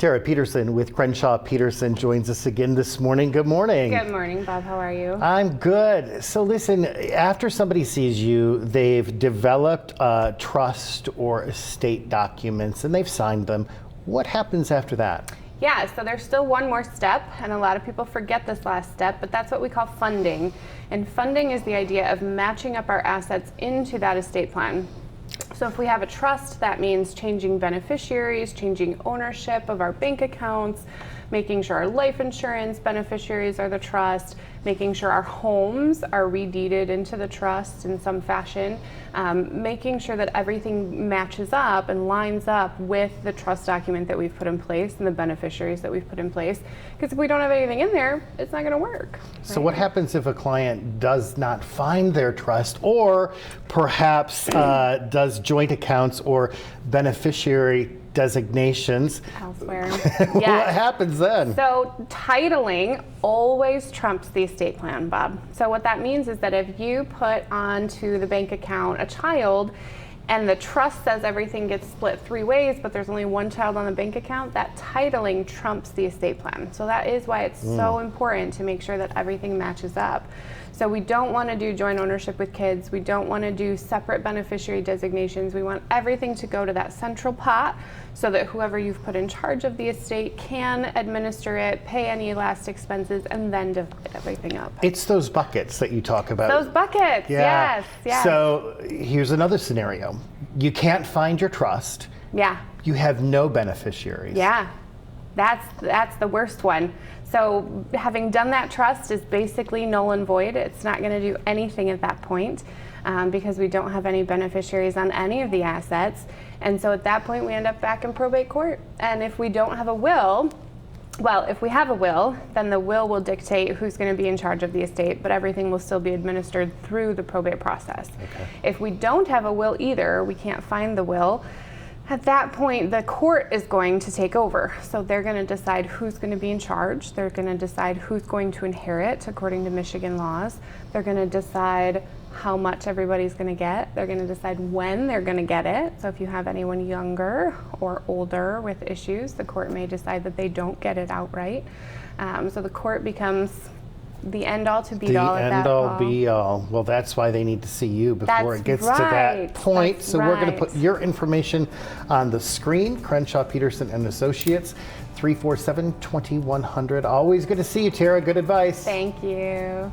Tara Peterson with Crenshaw Peterson joins us again this morning. Good morning. Good morning, Bob. How are you? I'm good. So listen, after somebody sees you, they've developed trust or estate documents and they've signed them. What happens after that? Yeah, so there's still one more step, and a lot of people forget this last step, but that's what we call funding. And funding is the idea of matching up our assets into that estate plan. So if we have a trust, that means changing beneficiaries, changing ownership of our bank accounts, making sure our life insurance beneficiaries are the trust, making sure our homes are redeeded into the trust in some fashion, making sure that everything matches up and lines up with the trust document that we've put in place and the beneficiaries that we've put in place. Because if we don't have anything in there, it's not going to work. So what happens if a client does not find their trust, or perhaps does joint accounts or beneficiary designations elsewhere? What happens then? So titling always trumps the estate plan, Bob. So what that means is that if you put onto the bank account a child and the trust says everything gets split 3 ways, but there's only one child on the bank account, that titling trumps the estate plan. So that is why it's so important to make sure that everything matches up. So we don't want to do joint ownership with kids. We don't want to do separate beneficiary designations. We want everything to go to that central pot so that whoever you've put in charge of the estate can administer it, pay any last expenses, and then divide everything up. It's those buckets that you talk about. Those buckets, yes. So here's another scenario. You can't find your trust. Yeah. You have no beneficiaries. Yeah, that's the worst one. So having done that trust is basically null and void. It's not going to do anything at that point because we don't have any beneficiaries on any of the assets. And so at that point we end up back in probate court. And if we don't have a will, well, if we have a will, then the will dictate who's going to be in charge of the estate, but everything will still be administered through the probate process. Okay. If we don't have a will either, we can't find the will, at that point, the court is going to take over. So they're going to decide who's going to be in charge. They're going to decide who's going to inherit according to Michigan laws. They're going to decide how much everybody's going to get. They're going to decide when they're going to get it. So if you have anyone younger or older with issues, the court may decide that they don't get it outright. So the court becomes the end all to be all at that. The end all be all. Well, that's why they need to see you before it gets to that point. So we're going to put your information on the screen. Crenshaw Peterson and Associates, 347-2100. Always good to see you, Tara. Good advice. Thank you.